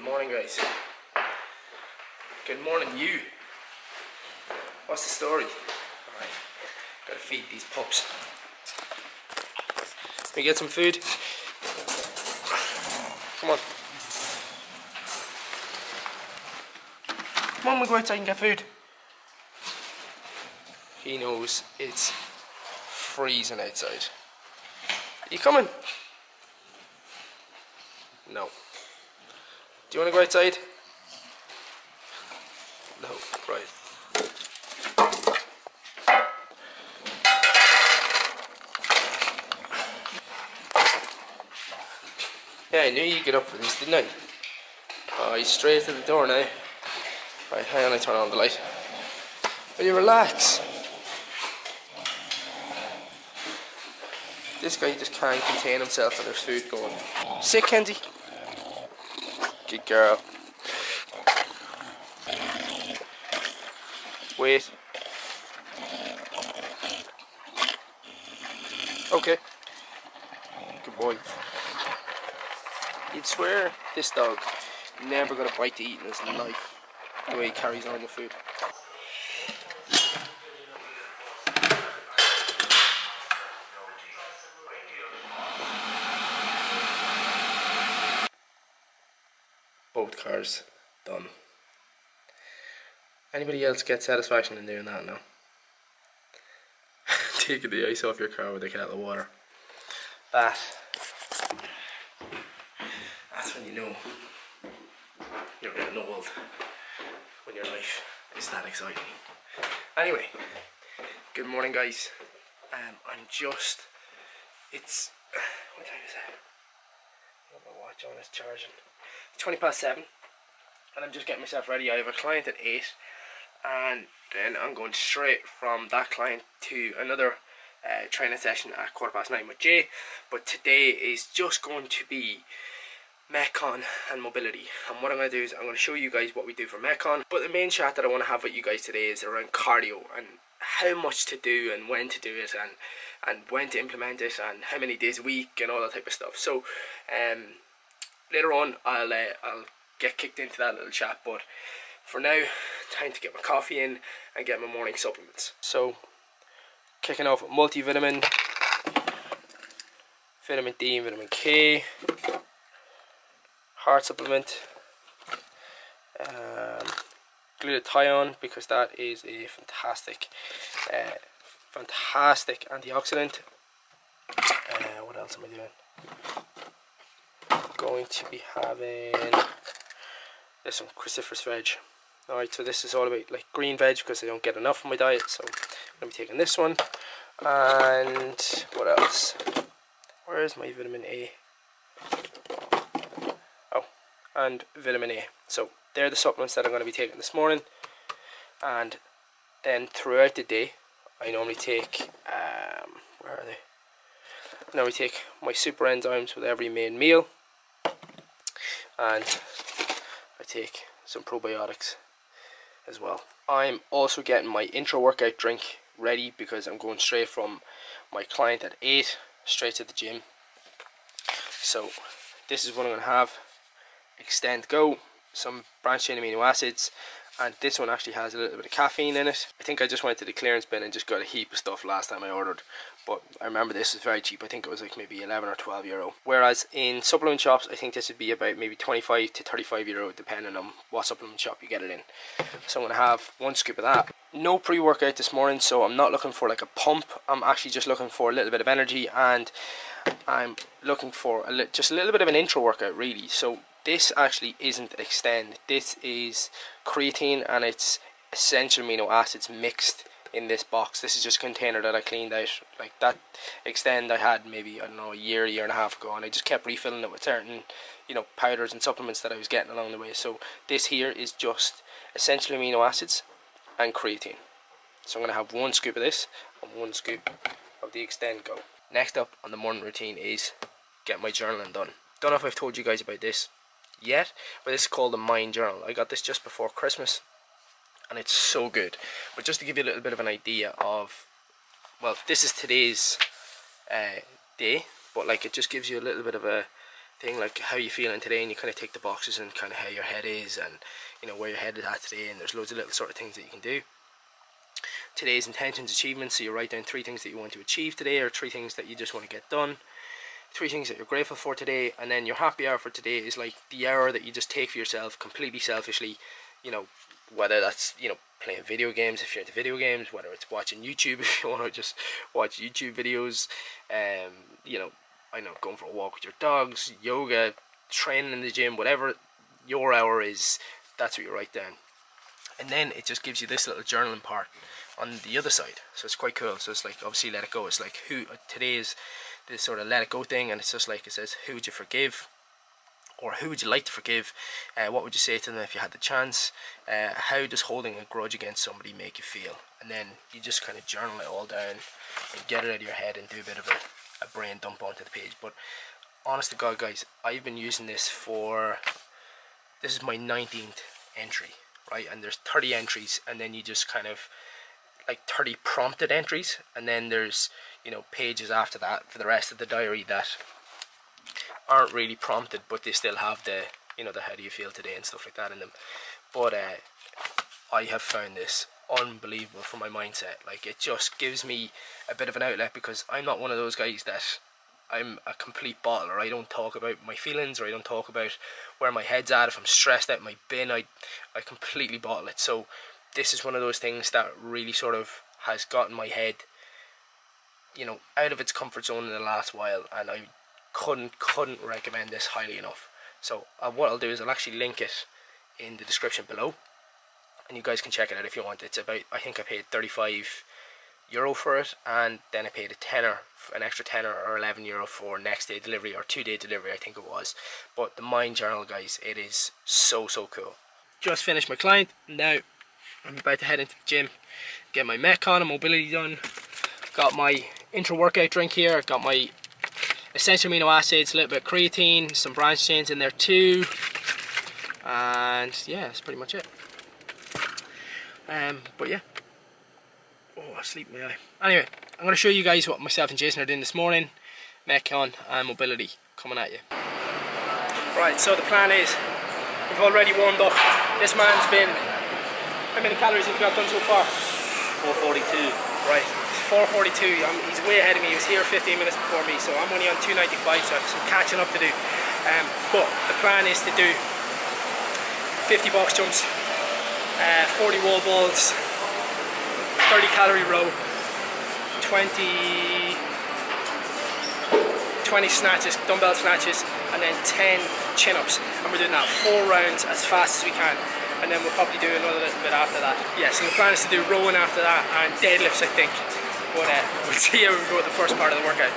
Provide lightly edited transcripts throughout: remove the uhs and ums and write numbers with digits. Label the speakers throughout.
Speaker 1: Good morning, guys. Good morning, you. What's the story? Alright, gotta feed these pups. Can we get some food? Come on. Come on, we go outside and get food. He knows it's freezing outside. Are you coming? No. Do you want to go outside? No, right. Yeah, I knew you'd get up for this, didn't I? Oh, he's straight to the door now. Right, hang on, I turn on the light. Will you relax? This guy just can't contain himself and there's food going. Sit, Kenzie. Good girl. Wait. Okay. Good boy. You'd swear this dog never got a bite to eat in his life, the way he carries on with food. Both cars done. Anybody else get satisfaction in doing that now? Taking the ice off your car with a kettle of water. That's when you know you're getting old, when your life is that exciting. Anyway, good morning, guys. It's, what time is it? I have my watch on, it's charging. It's 7:20, and I'm just getting myself ready. I have a client at 8, and then I'm going straight from that client to another training session at 9:15 with Jay. But today is just going to be Metcon and mobility, and what I'm going to do is I'm going to show you guys what we do for Metcon. But the main chat that I want to have with you guys today is around cardio and how much to do and when to do it, and when to implement it, and how many days a week and all that type of stuff. So later on I'll get kicked into that little chat, but for now, time to get my coffee in and get my morning supplements. So kicking off with multivitamin, vitamin D and vitamin K, heart supplement, glutathione, because that is a fantastic antioxidant. What else am I doing? Going to be having this one, cruciferous veg. Alright, so this is all about like green veg because I don't get enough in my diet, so I'm going to be taking this one. And what else? Where is my vitamin A? Oh, and vitamin A. So they're the supplements that I'm going to be taking this morning. And then throughout the day, I normally take, where are they? I normally take my super enzymes with every main meal. And I take some probiotics as well. I'm also getting my intro workout drink ready because I'm going straight from my client at 8 straight to the gym. So this is what I'm going to have: Extend Go, some branched chain amino acids, and this one actually has a little bit of caffeine in it. I think I just went to the clearance bin and just got a heap of stuff last time I ordered, but I remember this was very cheap. I think it was like maybe 11 or 12 euro, whereas in supplement shops I think this would be about maybe 25 to 35 euro depending on what supplement shop you get it in. So I'm going to have one scoop of that. No pre-workout this morning, so I'm not looking for like a pump. I'm actually just looking for a little bit of energy, and I'm looking for just a little bit of an intro workout really. So this actually isn't Extend, this is creatine, and it's essential amino acids mixed in this box. This is just a container that I cleaned out. Like that Extend I had maybe, I don't know, a year and a half ago, and I just kept refilling it with certain, you know, powders and supplements that I was getting along the way. So this here is just essential amino acids and creatine. So I'm going to have one scoop of this and one scoop of the Extend Go. Next up on the morning routine is get my journaling done. Don't know if I've told you guys about this yet, but this is called the Mind Journal. I got this just before Christmas and it's so good. But just to give you a little bit of an idea of, well, this is today's day, but like it just gives you a little bit of a thing, like how you feeling today, and you kind of tick the boxes and kind of how your head is, and you know where your head is at today. And there's loads of little sort of things that you can do. Today's intentions, achievements, so you write down 3 things that you want to achieve today, or 3 things that you just want to get done, 3 things that you're grateful for today. And then your happy hour for today is like the hour that you just take for yourself completely selfishly, you know, whether that's, you know, playing video games if you're into video games, whether it's watching YouTube if you want to just watch YouTube videos, you know, I know, going for a walk with your dogs, yoga, training in the gym, whatever your hour is, that's what you write down. And then it just gives you this little journaling part on the other side, so it's quite cool. So it's like, obviously, let it go. It's like, who today is this sort of let it go thing, and it's just like, it says, who would you forgive, or who would you like to forgive, what would you say to them if you had the chance, how does holding a grudge against somebody make you feel? And then you just kind of journal it all down and get it out of your head and do a bit of a brain dump onto the page. But honest to God, guys, I've been using this for, this is my 19th entry, right? And there's 30 entries, and then you just kind of like 30 prompted entries, and then there's, you know, pages after that for the rest of the diary that aren't really prompted, but they still have the, you know, the how do you feel today and stuff like that in them. But I have found this unbelievable for my mindset. Like, it just gives me a bit of an outlet, because I'm not one of those guys that I'm a complete bottler. I don't talk about my feelings, or I don't talk about where my head's at. If I'm stressed out in my bin, I completely bottle it. So this is one of those things that really sort of has gotten my head, you know, out of its comfort zone in the last while, and I couldn't recommend this highly enough. So what I'll do is I'll actually link it in the description below, and you guys can check it out if you want. It's about, I think I paid €35 for it, and then I paid an extra tenner or €11 for next day delivery, or 2-day delivery I think it was. But the Mind Journal, guys, it is so cool. Just finished my client. Now I'm about to head into the gym, get my Metcon and mobility done. Got my intra workout drink here. I've got my essential amino acids, a little bit of creatine, some branch chains in there too, and yeah, that's pretty much it. But yeah, oh, I sleep in my eye. Anyway, I'm going to show you guys what myself and Jason are doing this morning. Metcon and mobility coming at you. Right, so the plan is, we've already warmed up. This man's been, how many calories have you got done so far?
Speaker 2: 442.
Speaker 1: Right, 442. He's way ahead of me. He was here 15 minutes before me, so I'm only on 295, so I have some catching up to do. But the plan is to do 50 box jumps, 40 wall balls, 30 calorie row, 20 snatches, dumbbell snatches, and then 10 chin-ups. And we're doing that 4 rounds as fast as we can. And then we'll probably do another little bit after that. Yeah, so the plan is to do rowing after that, and deadlifts, I think. But we'll see how we go with the first part of the workout.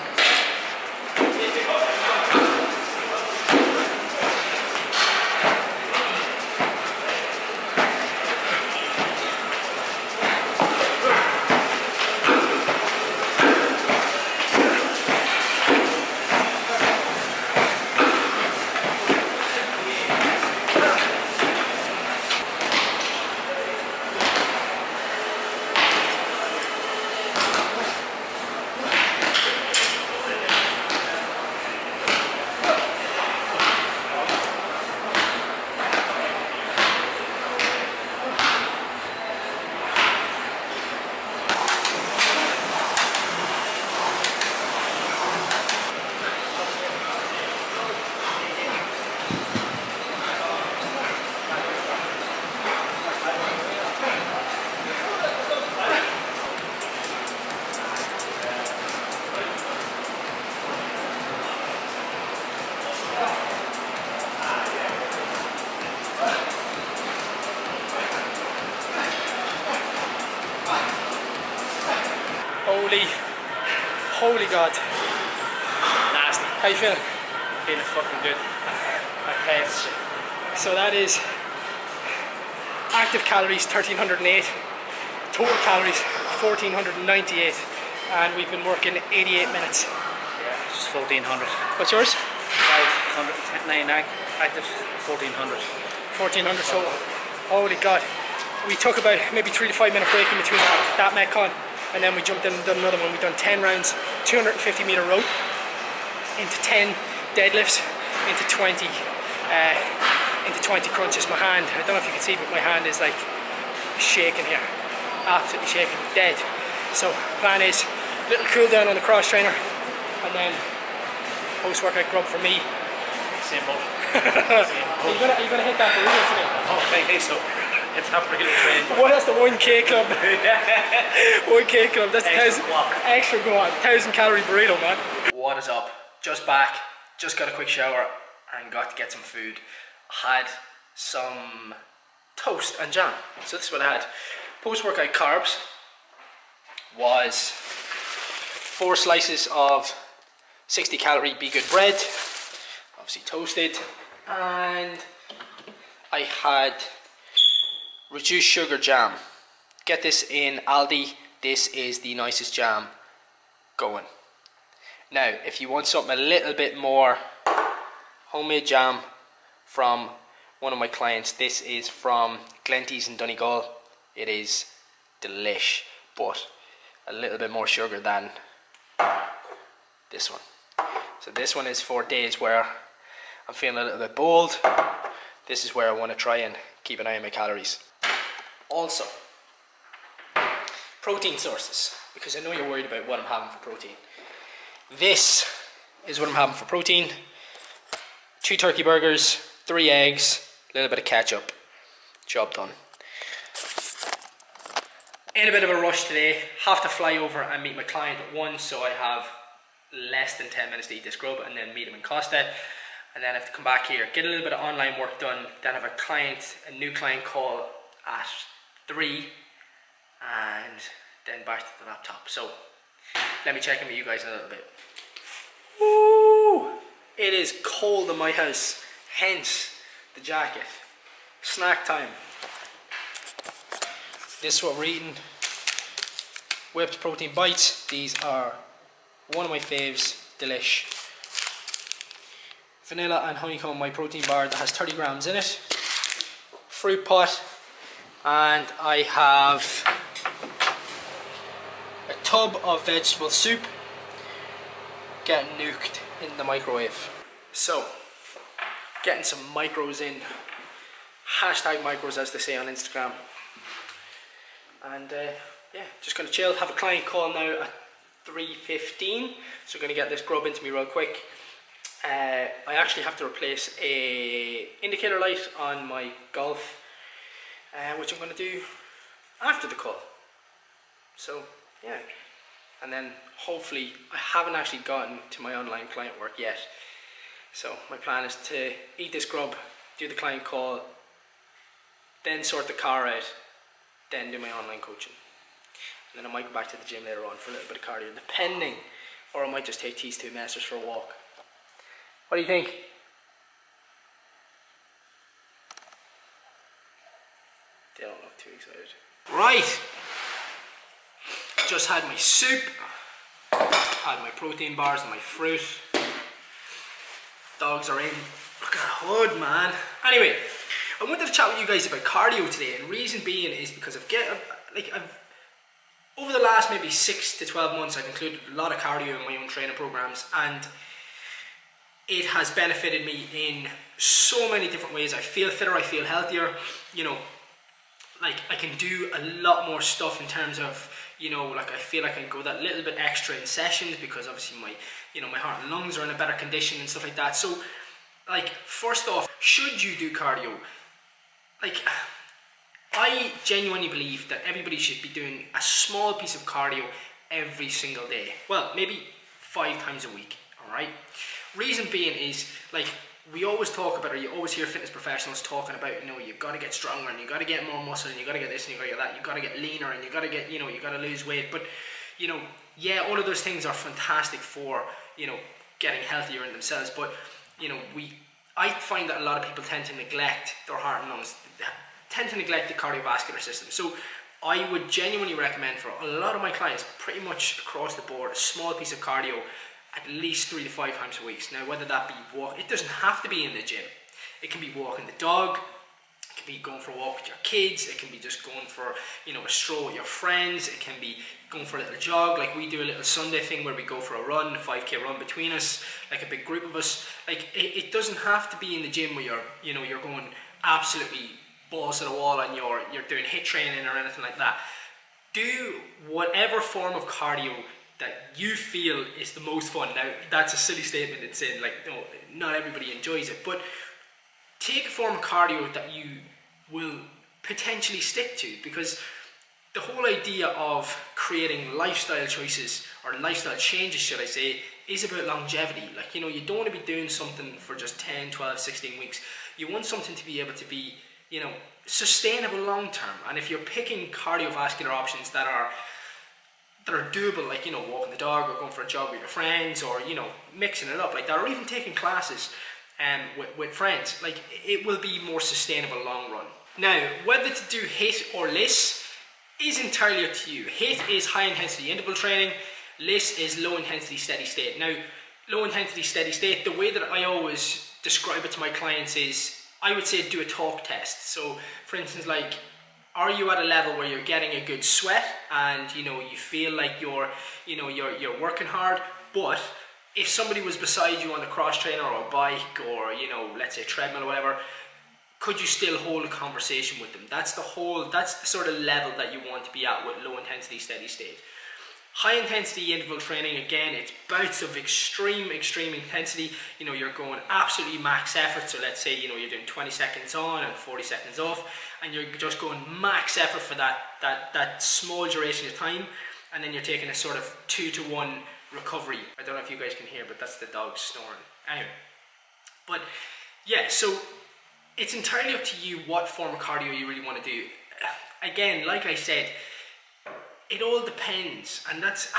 Speaker 1: Holy God.
Speaker 2: Nasty.
Speaker 1: How you feeling?
Speaker 2: Feeling fucking good. My face.
Speaker 1: So that is active calories 1308, total calories 1498, and we've been working 88 minutes.
Speaker 2: Yeah, just 1400.
Speaker 1: What's yours?
Speaker 2: 599 active, 1400.
Speaker 1: 1400. So holy God. We took about maybe 3 to 5 minute break in between that Metcon, and then we jumped in and done another one. We've done 10 rounds, 250 meter row into 10 deadlifts, into 20 crunches. My hand, I don't know if you can see, but my hand is like shaking here, absolutely shaking, dead. So plan is a little cool down on the cross trainer, and then post-workout grub for me.
Speaker 2: Same boat.
Speaker 1: Are you gonna hit that burrito today?
Speaker 2: Oh, I think so. It's not really trained.
Speaker 1: Well, that's the 1K club. 1K club. That's extra go on. 1,000 calorie burrito, man. What is up? Just back. Just got a quick shower and got to get some food. Had some toast and jam. So this is what I had. Post-workout carbs was 4 slices of 60 calorie Be Good bread, obviously toasted, and I had reduced sugar jam. Get this in Aldi. This is the nicest jam going. Now, if you want something a little bit more homemade jam from one of my clients, this is from Glenty's in Donegal. It is delish, but a little bit more sugar than this one. So this one is for days where I'm feeling a little bit bold. This is where I want to try and keep an eye on my calories. Also, protein sources, because I know you're worried about what I'm having for protein. This is what I'm having for protein. 2 turkey burgers, 3 eggs, a little bit of ketchup. Job done. In a bit of a rush today, have to fly over and meet my client at 1, so I have less than 10 minutes to eat this grub and then meet him in Costa. And then I have to come back here, get a little bit of online work done, then have a new client call at 3, and then back to the laptop. So let me check in with you guys in a little bit. Woo! It is cold in my house, hence the jacket. Snack time. This is what we're eating. Whipped protein bites. These are one of my faves, delish. Vanilla and honeycomb, my protein bar that has 30 grams in it. Fruit pot, and I have a tub of vegetable soup getting nuked in the microwave. So, getting some micros in. Hashtag micros, as they say on Instagram. And yeah, just gonna chill. Have a client call now at 3:15, so we're gonna get this grub into me real quick. I actually have to replace a indicator light on my Golf, which I'm gonna do after the call. So yeah, and then hopefully, I haven't actually gotten to my online client work yet. So my plan is to eat this grub, do the client call, then sort the car out, then do my online coaching. And then I might go back to the gym later on for a little bit of cardio, depending, or I might just take these 2 masters for a walk. What do you think? They don't look too excited. Right! Just had my soup, had my protein bars and my fruit. Dogs are in. Look at that hood, man. Anyway, I wanted to chat with you guys about cardio today, and the reason being is because I've over the last maybe 6 to 12 months, I've included a lot of cardio in my own training programs, and it has benefited me in so many different ways. I feel fitter, I feel healthier, you know, like I can do a lot more stuff in terms of, you know, like I feel like I can go that little bit extra in sessions because obviously my, you know, my heart and lungs are in a better condition and stuff like that. So, like, first off, should you do cardio? Like, I genuinely believe that everybody should be doing a small piece of cardio every single day. Well, maybe 5 times a week, alright? Reason being is, like, we always talk about, or you always hear fitness professionals talking about, you know, you've got to get stronger and you've got to get more muscle and you've got to get this and you've got to get that, you've got to get leaner and you've got to get, you know, you've got to lose weight. But, you know, yeah, all of those things are fantastic for, you know, getting healthier in themselves. But, you know, I find that a lot of people tend to neglect their heart and lungs, tend to neglect the cardiovascular system. So I would genuinely recommend for a lot of my clients, pretty much across the board, a small piece of cardio at least 3 to 5 times a week. Now, whether that be walk, it doesn't have to be in the gym. It can be walking the dog, it can can be going for a walk with your kids, it can be just going for, you know, a stroll with your friends, it can be going for a little jog, like we do a little Sunday thing where we go for a run, a 5k run between us, like a big group of us. Like it doesn't have to be in the gym where you're going absolutely balls to the wall and you're doing HIIT training or anything like that. Do whatever form of cardio that you feel is the most fun. Now that's a silly statement in saying, like, no, not everybody enjoys it, but take a form of cardio that you will potentially stick to, because the whole idea of creating lifestyle choices, or lifestyle changes should I say, is about longevity. Like, you know, you don't want to be doing something for just 10, 12, 16 weeks. You want something to be able to be, you know, sustainable long term. And if you're picking cardiovascular options that are doable, like, you know, walking the dog or going for a jog with your friends, or, you know, mixing it up like that, or even taking classes with friends, like, it will be more sustainable long run. Now, whether to do HIIT or LISS is entirely up to you. HIIT is high intensity interval training, LISS is low intensity steady state. Now, low intensity steady state, the way that I always describe it to my clients is, I would say do a talk test. So for instance, like, are you at a level where you're getting a good sweat and, you know, you feel like you're working hard, but if somebody was beside you on a cross trainer or a bike or, you know, let's say treadmill or whatever, could you still hold a conversation with them? That's the sort of level that you want to be at with low intensity steady state. High intensity interval training, again, it's bouts of extreme intensity. You know, you're going absolutely max effort. So let's say, you know, you're doing 20 seconds on and 40 seconds off, and you're just going max effort for that small duration of time, and then you're taking a sort of 2-to-1 recovery. I don't know if you guys can hear, but that's the dog snoring. Anyway, but yeah, so it's entirely up to you what form of cardio you really want to do. Again, like I said, it all depends, and it's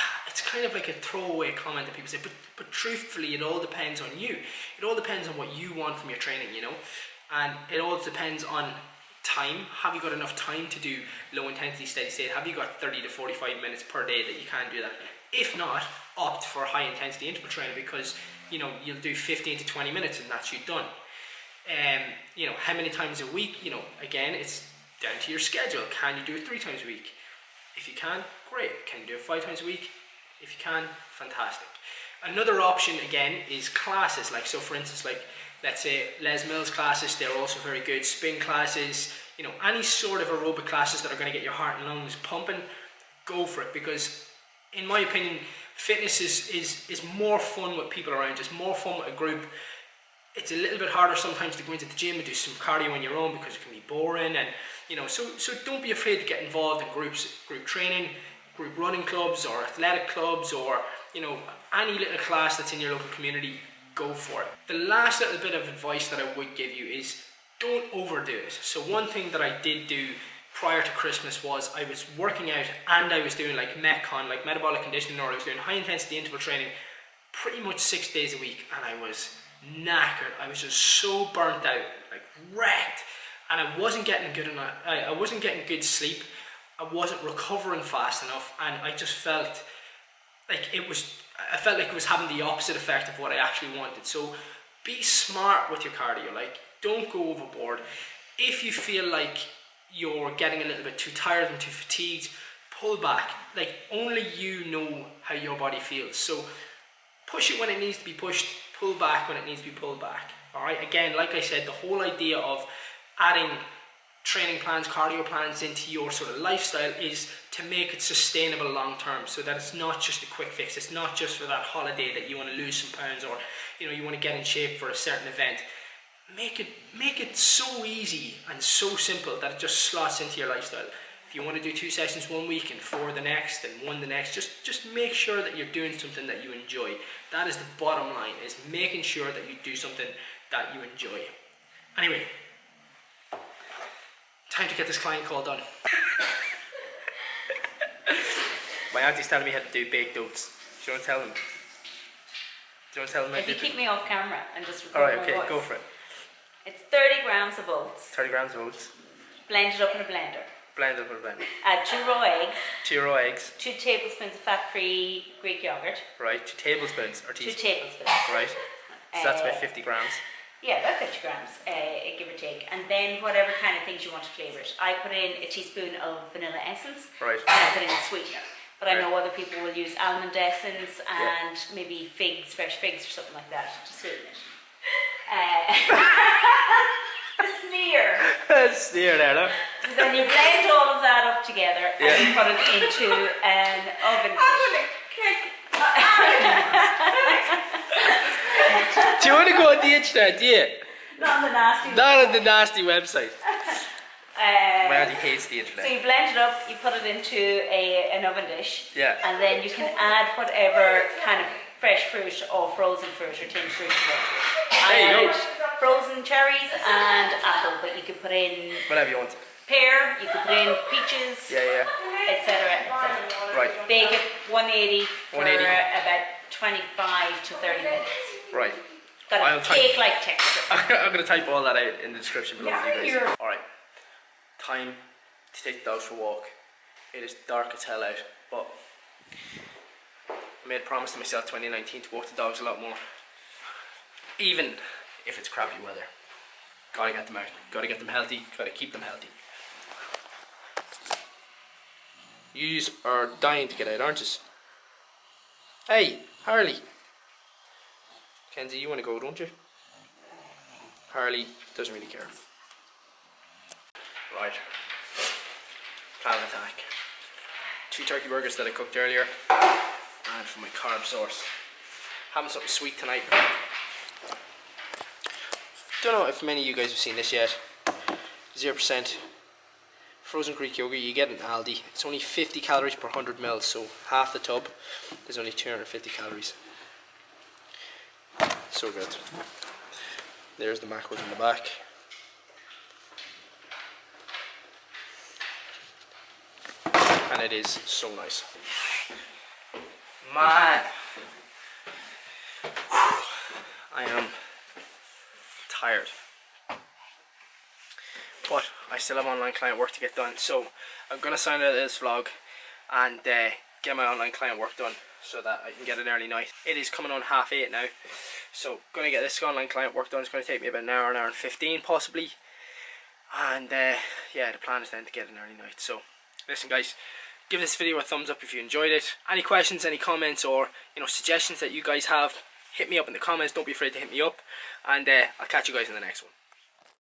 Speaker 1: kind of like a throwaway comment that people say, but truthfully, it all depends on you. It all depends on what you want from your training, you know, and it all depends on time. Have you got enough time to do low intensity steady state? Have you got 30 to 45 minutes per day that you can do that? If not, opt for high intensity interval training, because, you know, you'll do 15 to 20 minutes and that's you done. You know, how many times a week, you know, again, it's down to your schedule. Can you do it 3 times a week? If you can, great. Can you do it 5 times a week? If you can, fantastic. Another option, again, is classes. Like, so for instance, like, let's say Les Mills classes, they're also very good. Spin classes, you know, any sort of aerobic classes that are going to get your heart and lungs pumping, go for it. Because in my opinion, fitness is more fun with people around, just more fun with a group. It's a little bit harder sometimes to go into the gym and do some cardio on your own because it can be boring, and, you know, so don't be afraid to get involved in groups, group training, group running clubs or athletic clubs, or, you know, any little class that's in your local community, go for it. The last little bit of advice that I would give you is don't overdo it. So one thing that I did do prior to Christmas was I was working out and I was doing like Metcon, like metabolic conditioning, or I was doing high intensity interval training pretty much 6 days a week, and I was knackered. I was just so burnt out, like wrecked, and I wasn't getting good enough. I wasn't getting good sleep. I wasn't recovering fast enough, and I just felt like it was having the opposite effect of what I actually wanted. So be smart with your cardio. Like, don't go overboard. If you feel like you're getting a little bit too tired and too fatigued, pull back. Like, only you know how your body feels. So push it when it needs to be pushed, pull back when it needs to be pulled back. Alright, again, like I said, the whole idea of adding training plans, cardio plans into your sort of lifestyle is to make it sustainable long term, so that it's not just a quick fix. It's not just for that holiday that you want to lose some pounds, or, you know, you want to get in shape for a certain event. Make it so easy and so simple that it just slots into your lifestyle. If you want to do 2 sessions one week and 4 the next and 1 the next, just make sure that you're doing something that you enjoy. That is the bottom line, is making sure that you do something that you enjoy. Anyway, time to get this client call done. My auntie's telling me how to do baked oats. Do you want to tell him? Do you want to tell him?
Speaker 3: If you keep me off camera and just record
Speaker 1: Alright,
Speaker 3: my
Speaker 1: okay,
Speaker 3: voice.
Speaker 1: go for it.
Speaker 3: It's 30 grams of oats.
Speaker 1: 30 grams of oats.
Speaker 3: Blend it up in a blender.
Speaker 1: Blend up with a blender.
Speaker 3: Add 2 raw eggs.
Speaker 1: 2 raw eggs.
Speaker 3: 2 tablespoons of fat-free Greek yogurt.
Speaker 1: Right, 2 tablespoons or
Speaker 3: 2
Speaker 1: teaspoons.
Speaker 3: tablespoons.
Speaker 1: Right. So that's about 50 grams.
Speaker 3: Yeah, about 50 grams, give or take. And then whatever kind of things you want to flavour it. I put in a teaspoon of vanilla essence.
Speaker 1: Right.
Speaker 3: And I put in a sweetener. But I
Speaker 1: Right.
Speaker 3: know other people will use almond essence and maybe figs, fresh figs or something like that to sweeten it. The sneer.
Speaker 1: Sneer there, look.
Speaker 3: Then you blend all of that up together and you put it into an oven.
Speaker 1: Do you want to go on the internet? Yeah.
Speaker 3: Not on the nasty.
Speaker 1: Not on the nasty website. Randy hates the
Speaker 3: So
Speaker 1: internet.
Speaker 3: you blend it up, you put it into an oven dish,
Speaker 1: Yeah.
Speaker 3: and then you can add whatever kind of fresh fruit or frozen fruit or tinned fruit you want.
Speaker 1: There you go.
Speaker 3: I added frozen cherries and apple, but you could put in
Speaker 1: Whatever you want.
Speaker 3: pear, you could put in peaches,
Speaker 1: Yeah.
Speaker 3: etc. etc.
Speaker 1: Right.
Speaker 3: Bake it 180 for
Speaker 1: 180.
Speaker 3: about 25 to 30 minutes.
Speaker 1: Right.
Speaker 3: Got
Speaker 1: I'll
Speaker 3: a
Speaker 1: type-
Speaker 3: cake-like texture.
Speaker 1: I'm going to type all that out in the description below for you
Speaker 3: Yeah,
Speaker 1: guys. Alright. Time to take the dogs for a walk. It is dark as hell out, but I made a promise to myself 2019 to walk the dogs a lot more. Even if it's crappy weather. Gotta get them out. Gotta get them healthy. Gotta keep them healthy. You are dying to get out, aren't you? Hey, Harley. Kenzie, you want to go, don't you? Harley doesn't really care. Right. Plan of attack. 2 turkey burgers that I cooked earlier. And for my carb source. Having something sweet tonight. Don't know if many of you guys have seen this yet. 0% frozen Greek yogurt you get in Aldi. It's only 50 calories per 100 ml, so half the tub there's only 250 calories. So good. There's the macros in the back. And it is so nice. Man, I am tired. But I still have online client work to get done, so I'm going to sign out of this vlog and get my online client work done so that I can get an early night. It is coming on 8:30 now, so going to get this online client work done. It's going to take me about an hour and 15 possibly, and yeah, the plan is then to get an early night. So listen guys, give this video a thumbs up if you enjoyed it. Any questions, any comments, or suggestions that you guys have, hit me up in the comments. Don't be afraid to hit me up, and I'll catch you guys in the next one.